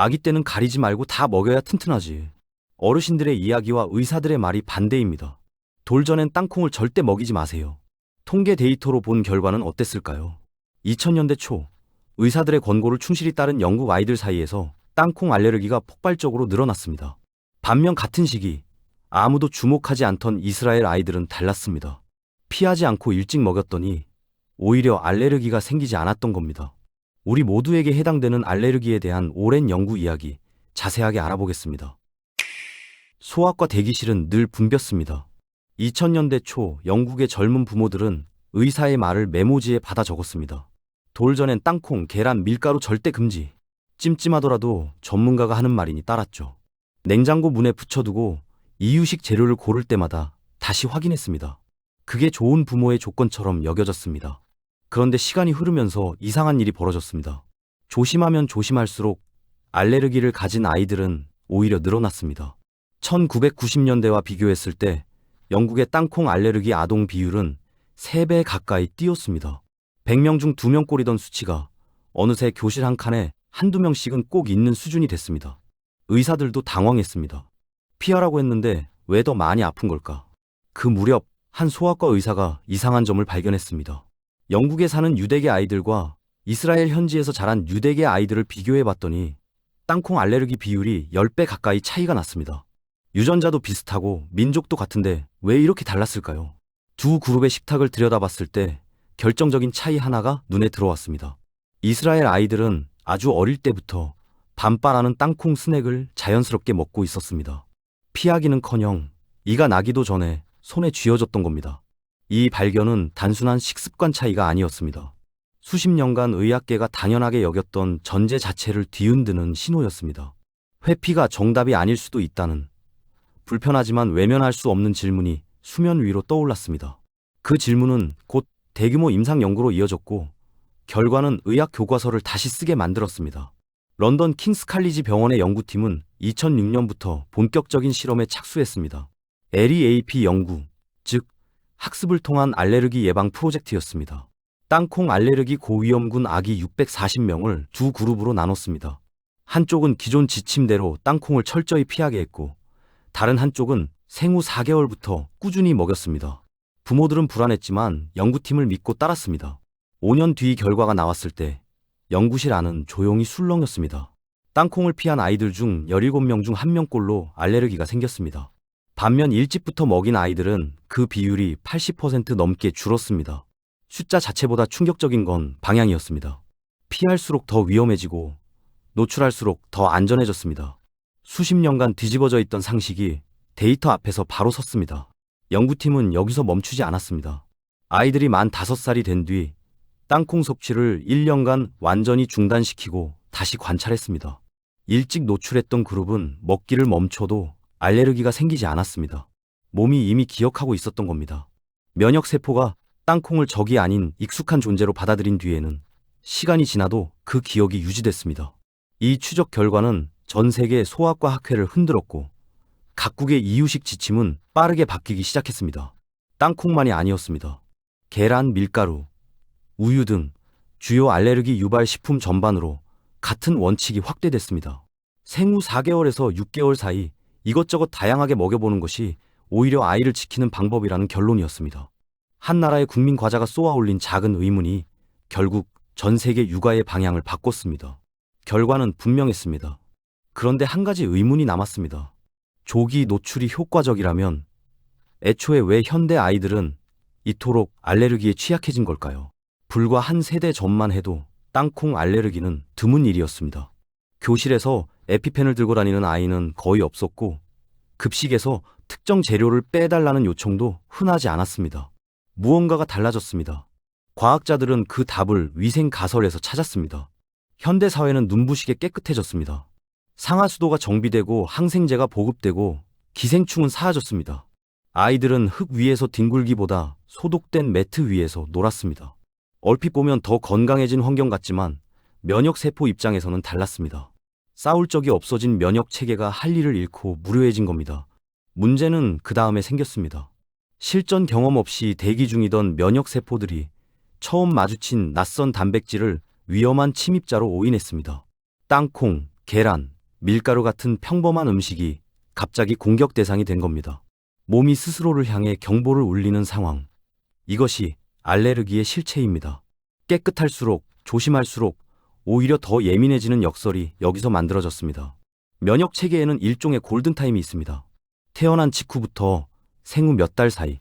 아기 때는 가리지 말고 다 먹여야 튼튼하지. 어르신들의 이야기와 의사들의 말이 반대입니다. 돌전엔 땅콩을 절대 먹이지 마세요. 통계 데이터로 본 결과는 어땠을까요? 2000년대 초 의사들의 권고를 충실히 따른 영국 아이들 사이에서 땅콩 알레르기가 폭발적으로 늘어났습니다. 반면 같은 시기 아무도 주목하지 않던 이스라엘 아이들은 달랐습니다. 피하지 않고 일찍 먹였더니 오히려 알레르기가 생기지 않았던 겁니다. 우리 모두에게 해당되는 알레르기에 대한 오랜 연구 이야기 자세하게 알아보겠습니다. 소아과 대기실은 늘 붐볐습니다. 2000년대 초 영국의 젊은 부모들은 의사의 말을 메모지에 받아 적었습니다. 돌전엔 땅콩, 계란, 밀가루 절대 금지. 찜찜하더라도 전문가가 하는 말이니 따랐죠. 냉장고 문에 붙여두고 이유식 재료를 고를 때마다 다시 확인했습니다. 그게 좋은 부모의 조건처럼 여겨졌습니다. 그런데 시간이 흐르면서 이상한 일이 벌어졌습니다. 조심하면 조심할수록 알레르기를 가진 아이들은 오히려 늘어났습니다. 1990년대와 비교했을 때 영국의 땅콩 알레르기 아동 비율은 3배 가까이 뛰었습니다. 100명 중 2명 꼴이던 수치가 어느새 교실 한 칸에 한두 명씩은 꼭 있는 수준이 됐습니다. 의사들도 당황했습니다. 피하라고 했는데 왜 더 많이 아픈 걸까? 그 무렵 한 소아과 의사가 이상한 점을 발견했습니다. 영국에 사는 유대계 아이들과 이스라엘 현지에서 자란 유대계 아이들을 비교해 봤더니 땅콩 알레르기 비율이 10배 가까이 차이가 났습니다. 유전자도 비슷하고 민족도 같은데 왜 이렇게 달랐을까요? 두 그룹의 식탁을 들여다봤을 때 결정적인 차이 하나가 눈에 들어왔습니다. 이스라엘 아이들은 아주 어릴 때부터 반빨하는 땅콩 스낵을 자연스럽게 먹고 있었습니다. 피하기는커녕 이가 나기도 전에 손에 쥐어졌던 겁니다. 이 발견은 단순한 식습관 차이가 아니었습니다. 수십 년간 의학계가 당연하게 여겼던 전제 자체를 뒤흔드는 신호였습니다. 회피가 정답이 아닐 수도 있다는 불편하지만 외면할 수 없는 질문이 수면 위로 떠올랐습니다. 그 질문은 곧 대규모 임상 연구로 이어졌고 결과는 의학 교과서를 다시 쓰게 만들었습니다. 런던 킹스 칼리지 병원의 연구팀은 2006년부터 본격적인 실험에 착수했습니다. LEAP 연구, 즉 학습을 통한 알레르기 예방 프로젝트였습니다. 땅콩 알레르기 고위험군 아기 640명을 두 그룹으로 나눴습니다. 한쪽은 기존 지침대로 땅콩을 철저히 피하게 했고 다른 한쪽은 생후 4개월부터 꾸준히 먹였습니다. 부모들은 불안했지만 연구팀을 믿고 따랐습니다. 5년 뒤 결과가 나왔을 때 연구실 안은 조용히 술렁였습니다. 땅콩을 피한 아이들 중 17명 중 1명꼴로 알레르기가 생겼습니다. 반면 일찍부터 먹인 아이들은 그 비율이 80% 넘게 줄었습니다. 숫자 자체보다 충격적인 건 방향이었습니다. 피할수록 더 위험해지고 노출할수록 더 안전해졌습니다. 수십 년간 뒤집어져 있던 상식이 데이터 앞에서 바로 섰습니다. 연구팀은 여기서 멈추지 않았습니다. 아이들이 만 5살이 된 뒤 땅콩 섭취를 1년간 완전히 중단시키고 다시 관찰했습니다. 일찍 노출했던 그룹은 먹기를 멈춰도 알레르기가 생기지 않았습니다. 몸이 이미 기억하고 있었던 겁니다. 면역세포가 땅콩을 적이 아닌 익숙한 존재로 받아들인 뒤에는 시간이 지나도 그 기억이 유지됐습니다. 이 추적 결과는 전 세계 소아과 학회를 흔들었고 각국의 이유식 지침은 빠르게 바뀌기 시작했습니다. 땅콩만이 아니었습니다. 계란, 밀가루, 우유 등 주요 알레르기 유발 식품 전반으로 같은 원칙이 확대됐습니다. 생후 4개월에서 6개월 사이 이것저것 다양하게 먹여보는 것이 오히려 아이를 지키는 방법이라는 결론이었습니다. 한 나라의 국민 과자가 쏘아올린 작은 의문이 결국 전 세계 육아의 방향을 바꿨습니다. 결과는 분명했습니다. 그런데 한 가지 의문이 남았습니다. 조기 노출이 효과적이라면 애초에 왜 현대 아이들은 이토록 알레르기에 취약해진 걸까요? 불과 한 세대 전만 해도 땅콩 알레르기는 드문 일이었습니다. 교실에서 에피펜을 들고 다니는 아이는 거의 없었고 급식에서 특정 재료를 빼달라는 요청도 흔하지 않았습니다. 무언가가 달라졌습니다. 과학자들은 그 답을 위생 가설에서 찾았습니다. 현대 사회는 눈부시게 깨끗해졌습니다. 상하수도가 정비되고 항생제가 보급되고 기생충은 사라졌습니다. 아이들은 흙 위에서 뒹굴기보다 소독된 매트 위에서 놀았습니다. 얼핏 보면 더 건강해진 환경 같지만 면역세포 입장에서는 달랐습니다. 싸울 적이 없어진 면역체계가 할 일을 잃고 무료해진 겁니다. 문제는 그 다음에 생겼습니다. 실전 경험 없이 대기 중이던 면역세포들이 처음 마주친 낯선 단백질을 위험한 침입자로 오인했습니다. 땅콩, 계란, 밀가루 같은 평범한 음식이 갑자기 공격 대상이 된 겁니다. 몸이 스스로를 향해 경보를 울리는 상황. 이것이 알레르기의 실체입니다. 깨끗할수록, 조심할수록 오히려 더 예민해지는 역설이 여기서 만들어졌습니다. 면역 체계에는 일종의 골든타임이 있습니다. 태어난 직후부터 생후 몇 달 사이,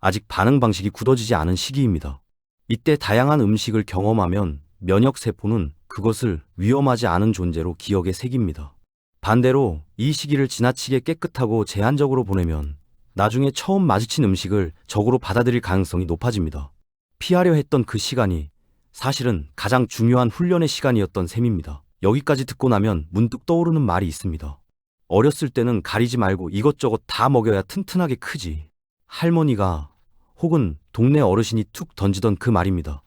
아직 반응 방식이 굳어지지 않은 시기입니다. 이때 다양한 음식을 경험하면 면역세포는 그것을 위험하지 않은 존재로 기억에 새깁니다. 반대로 이 시기를 지나치게 깨끗하고 제한적으로 보내면 나중에 처음 마주친 음식을 적으로 받아들일 가능성이 높아집니다. 피하려 했던 그 시간이 사실은 가장 중요한 훈련의 시간이었던 셈입니다. 여기까지 듣고 나면 문득 떠오르는 말이 있습니다. 어렸을 때는 가리지 말고 이것저것 다 먹여야 튼튼하게 크지. 할머니가 혹은 동네 어르신이 툭 던지던 그 말입니다.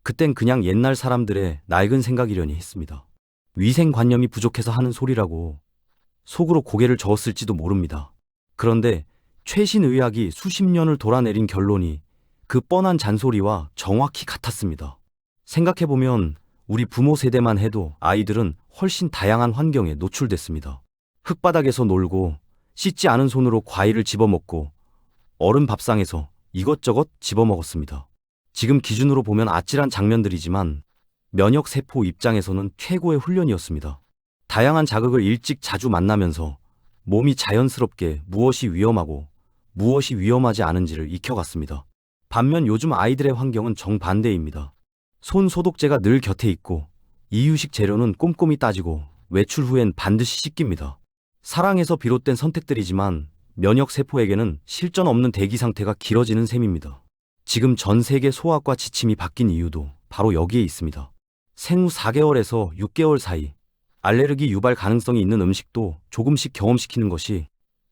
그땐 그냥 옛날 사람들의 낡은 생각이려니 했습니다. 위생관념이 부족해서 하는 소리라고 속으로 고개를 저었을지도 모릅니다. 그런데 최신 의학이 수십 년을 돌아내린 결론이 그 뻔한 잔소리와 정확히 같았습니다. 생각해보면 우리 부모 세대만 해도 아이들은 훨씬 다양한 환경에 노출됐습니다. 흙바닥에서 놀고 씻지 않은 손으로 과일을 집어먹고 어른 밥상에서 이것저것 집어먹었습니다. 지금 기준으로 보면 아찔한 장면들이지만 면역세포 입장에서는 최고의 훈련이었습니다. 다양한 자극을 일찍 자주 만나면서 몸이 자연스럽게 무엇이 위험하고 무엇이 위험하지 않은지를 익혀갔습니다. 반면 요즘 아이들의 환경은 정반대입니다. 손 소독제가 늘 곁에 있고 이유식 재료는 꼼꼼히 따지고 외출 후엔 반드시 씻깁니다. 사랑에서 비롯된 선택들이지만 면역세포에게는 실전 없는 대기 상태가 길어지는 셈입니다. 지금 전 세계 소아과 지침이 바뀐 이유도 바로 여기에 있습니다. 생후 4개월에서 6개월 사이 알레르기 유발 가능성이 있는 음식도 조금씩 경험시키는 것이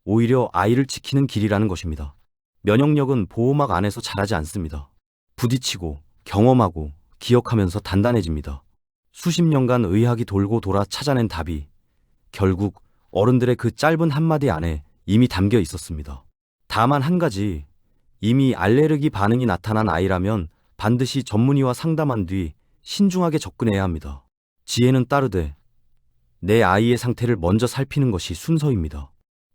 오히려 아이를 지키는 길이라는 것입니다. 면역력은 보호막 안에서 자라지 않습니다. 부딪히고 경험하고 기억하면서 단단해집니다. 수십 년간 의학이 돌고 돌아 찾아낸 답이 결국 어른들의 그 짧은 한마디 안에 이미 담겨 있었습니다. 다만 한 가지, 이미 알레르기 반응이 나타난 아이라면 반드시 전문의와 상담한 뒤 신중하게 접근해야 합니다. 지혜는 따르되 내 아이의 상태를 먼저 살피는 것이 순서입니다.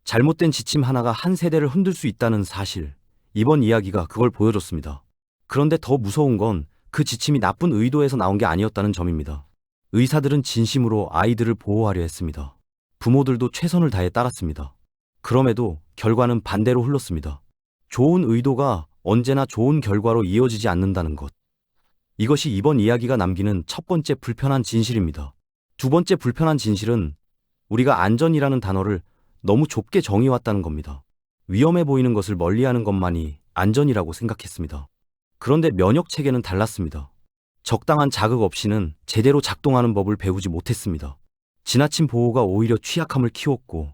잘못된 지침 하나가 한 세대를 흔들 수 있다는 사실, 이번 이야기가 그걸 보여줬습니다. 그런데 더 무서운 건 그 지침이 나쁜 의도에서 나온 게 아니었다는 점입니다. 의사들은 진심으로 아이들을 보호하려 했습니다. 부모들도 최선을 다해 따랐습니다. 그럼에도 결과는 반대로 흘렀습니다. 좋은 의도가 언제나 좋은 결과로 이어지지 않는다는 것. 이것이 이번 이야기가 남기는 첫 번째 불편한 진실입니다. 두 번째 불편한 진실은 우리가 안전이라는 단어를 너무 좁게 정의해왔다는 겁니다. 위험해 보이는 것을 멀리하는 것만이 안전이라고 생각했습니다. 그런데 면역 체계는 달랐습니다. 적당한 자극 없이는 제대로 작동하는 법을 배우지 못했습니다. 지나친 보호가 오히려 취약함을 키웠고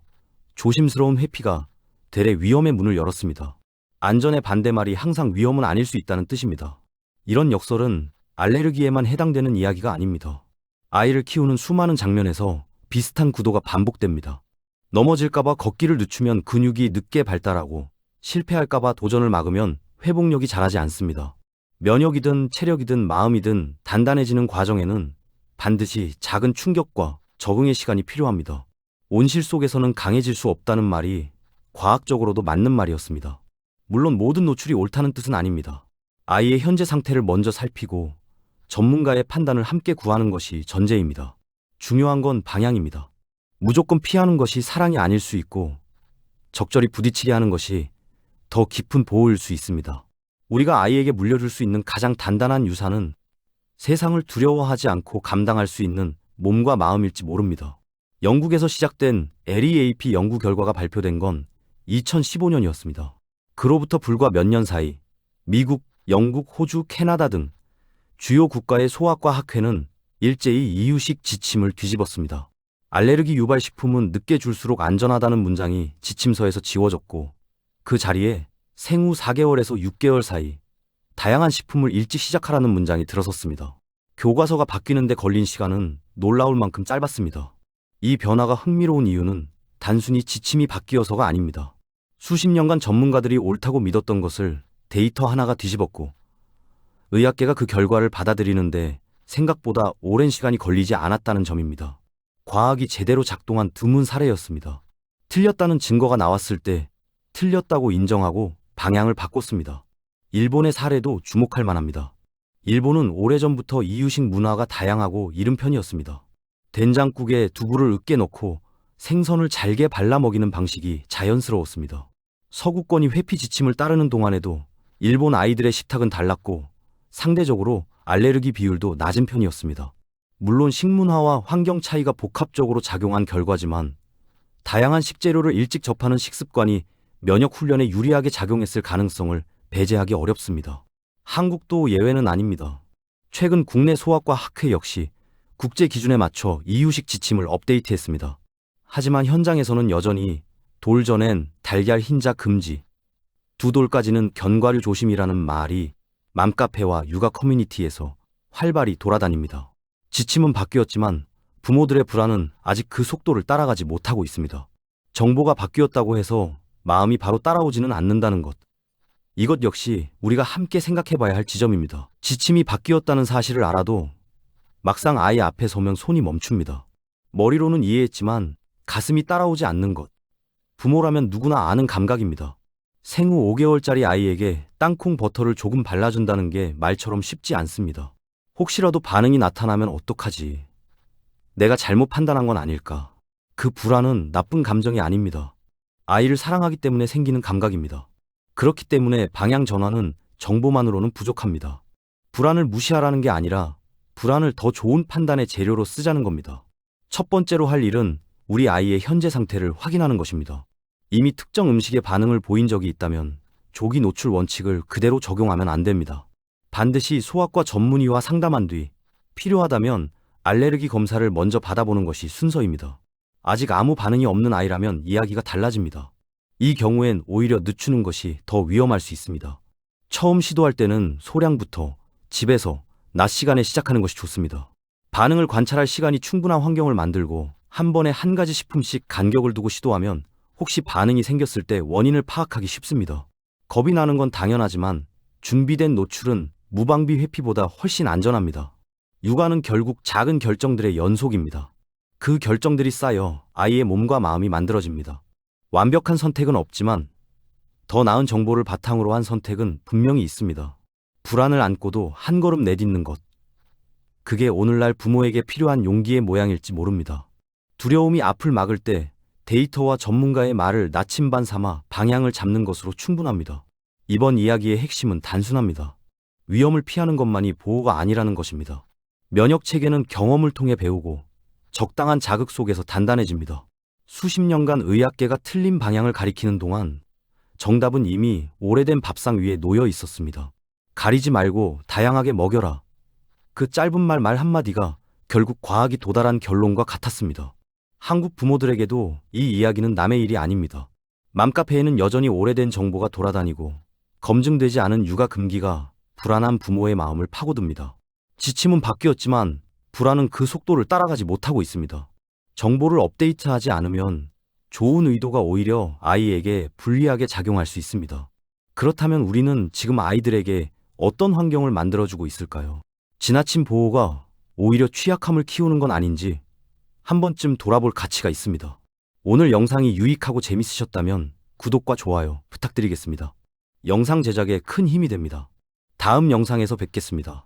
조심스러운 회피가 대래 위험의 문을 열었습니다. 안전의 반대말이 항상 위험은 아닐 수 있다는 뜻입니다. 이런 역설은 알레르기에만 해당되는 이야기가 아닙니다. 아이를 키우는 수많은 장면에서 비슷한 구도가 반복됩니다. 넘어질까봐 걷기를 늦추면 근육이 늦게 발달하고 실패할까봐 도전을 막으면 회복력이 자라지 않습니다. 면역이든 체력이든 마음이든 단단해지는 과정에는 반드시 작은 충격과 적응의 시간이 필요합니다. 온실 속에서는 강해질 수 없다는 말이 과학적으로도 맞는 말이었습니다. 물론 모든 노출이 옳다는 뜻은 아닙니다. 아이의 현재 상태를 먼저 살피고 전문가의 판단을 함께 구하는 것이 전제입니다. 중요한 건 방향입니다. 무조건 피하는 것이 사랑이 아닐 수 있고 적절히 부딪히게 하는 것이 더 깊은 보호일 수 있습니다. 우리가 아이에게 물려줄 수 있는 가장 단단한 유산은 세상을 두려워하지 않고 감당할 수 있는 몸과 마음일지 모릅니다. 영국에서 시작된 LEAP 연구 결과가 발표된 건 2015년이었습니다. 그로부터 불과 몇 년 사이 미국, 영국, 호주, 캐나다 등 주요 국가의 소아과 학회는 일제히 이유식 지침을 뒤집었습니다. 알레르기 유발 식품은 늦게 줄수록 안전하다는 문장이 지침서에서 지워졌고 그 자리에 생후 4개월에서 6개월 사이 다양한 식품을 일찍 시작하라는 문장이 들어섰습니다. 교과서가 바뀌는데 걸린 시간은 놀라울 만큼 짧았습니다. 이 변화가 흥미로운 이유는 단순히 지침이 바뀌어서가 아닙니다. 수십 년간 전문가들이 옳다고 믿었던 것을 데이터 하나가 뒤집었고 의학계가 그 결과를 받아들이는데 생각보다 오랜 시간이 걸리지 않았다는 점입니다. 과학이 제대로 작동한 드문 사례였습니다. 틀렸다는 증거가 나왔을 때 틀렸다고 인정하고 방향을 바꿨습니다. 일본의 사례도 주목할 만합니다. 일본은 오래전부터 이유식 문화가 다양하고 이른 편이었습니다. 된장국에 두부를 으깨 넣고 생선을 잘게 발라 먹이는 방식이 자연스러웠습니다. 서구권이 회피 지침을 따르는 동안에도 일본 아이들의 식탁은 달랐고 상대적으로 알레르기 비율도 낮은 편이었습니다. 물론 식문화와 환경 차이가 복합적으로 작용한 결과지만 다양한 식재료를 일찍 접하는 식습관이 면역 훈련에 유리하게 작용했을 가능성을 배제하기 어렵습니다. 한국도 예외는 아닙니다. 최근 국내 소아과 학회 역시 국제 기준에 맞춰 이유식 지침을 업데이트했습니다. 하지만 현장에서는 여전히 돌 전엔 달걀 흰자 금지, 두 돌까지는 견과류 조심이라는 말이 맘카페와 육아 커뮤니티에서 활발히 돌아다닙니다. 지침은 바뀌었지만 부모들의 불안은 아직 그 속도를 따라가지 못하고 있습니다. 정보가 바뀌었다고 해서 마음이 바로 따라오지는 않는다는 것. 이것 역시 우리가 함께 생각해 봐야 할 지점입니다. 지침이 바뀌었다는 사실을 알아도 막상 아이 앞에 서면 손이 멈춥니다. 머리로는 이해했지만 가슴이 따라오지 않는 것. 부모라면 누구나 아는 감각입니다. 생후 5개월짜리 아이에게 땅콩 버터를 조금 발라준다는 게 말처럼 쉽지 않습니다. 혹시라도 반응이 나타나면 어떡하지? 내가 잘못 판단한 건 아닐까? 그 불안은 나쁜 감정이 아닙니다. 아이를 사랑하기 때문에 생기는 감각입니다. 그렇기 때문에 방향 전환은 정보만으로는 부족합니다. 불안을 무시하라는 게 아니라 불안을 더 좋은 판단의 재료로 쓰자는 겁니다. 첫 번째로 할 일은 우리 아이의 현재 상태를 확인하는 것입니다. 이미 특정 음식에 반응을 보인 적이 있다면 조기 노출 원칙을 그대로 적용하면 안 됩니다. 반드시 소아과 전문의와 상담한 뒤 필요하다면 알레르기 검사를 먼저 받아보는 것이 순서입니다. 아직 아무 반응이 없는 아이라면 이야기가 달라집니다. 이 경우엔 오히려 늦추는 것이 더 위험할 수 있습니다. 처음 시도할 때는 소량부터 집에서 낮 시간에 시작하는 것이 좋습니다. 반응을 관찰할 시간이 충분한 환경을 만들고 한 번에 한 가지 식품씩 간격을 두고 시도하면 혹시 반응이 생겼을 때 원인을 파악하기 쉽습니다. 겁이 나는 건 당연하지만 준비된 노출은 무방비 회피보다 훨씬 안전합니다. 육아는 결국 작은 결정들의 연속입니다. 그 결정들이 쌓여 아이의 몸과 마음이 만들어집니다. 완벽한 선택은 없지만 더 나은 정보를 바탕으로 한 선택은 분명히 있습니다. 불안을 안고도 한 걸음 내딛는 것. 그게 오늘날 부모에게 필요한 용기의 모양일지 모릅니다. 두려움이 앞을 막을 때 데이터와 전문가의 말을 나침반 삼아 방향을 잡는 것으로 충분합니다. 이번 이야기의 핵심은 단순합니다. 위험을 피하는 것만이 보호가 아니라는 것입니다. 면역 체계는 경험을 통해 배우고 적당한 자극 속에서 단단해집니다. 수십 년간 의학계가 틀린 방향을 가리키는 동안 정답은 이미 오래된 밥상 위에 놓여 있었습니다. 가리지 말고 다양하게 먹여라. 그 짧은 말 한마디가 결국 과학이 도달한 결론과 같았습니다. 한국 부모들에게도 이 이야기는 남의 일이 아닙니다. 맘카페에는 여전히 오래된 정보가 돌아다니고 검증되지 않은 육아 금기가 불안한 부모의 마음을 파고듭니다. 지침은 바뀌었지만 불안은 그 속도를 따라가지 못하고 있습니다. 정보를 업데이트하지 않으면 좋은 의도가 오히려 아이에게 불리하게 작용할 수 있습니다. 그렇다면 우리는 지금 아이들에게 어떤 환경을 만들어주고 있을까요? 지나친 보호가 오히려 취약함을 키우는 건 아닌지 한 번쯤 돌아볼 가치가 있습니다. 오늘 영상이 유익하고 재밌으셨다면 구독과 좋아요 부탁드리겠습니다. 영상 제작에 큰 힘이 됩니다. 다음 영상에서 뵙겠습니다.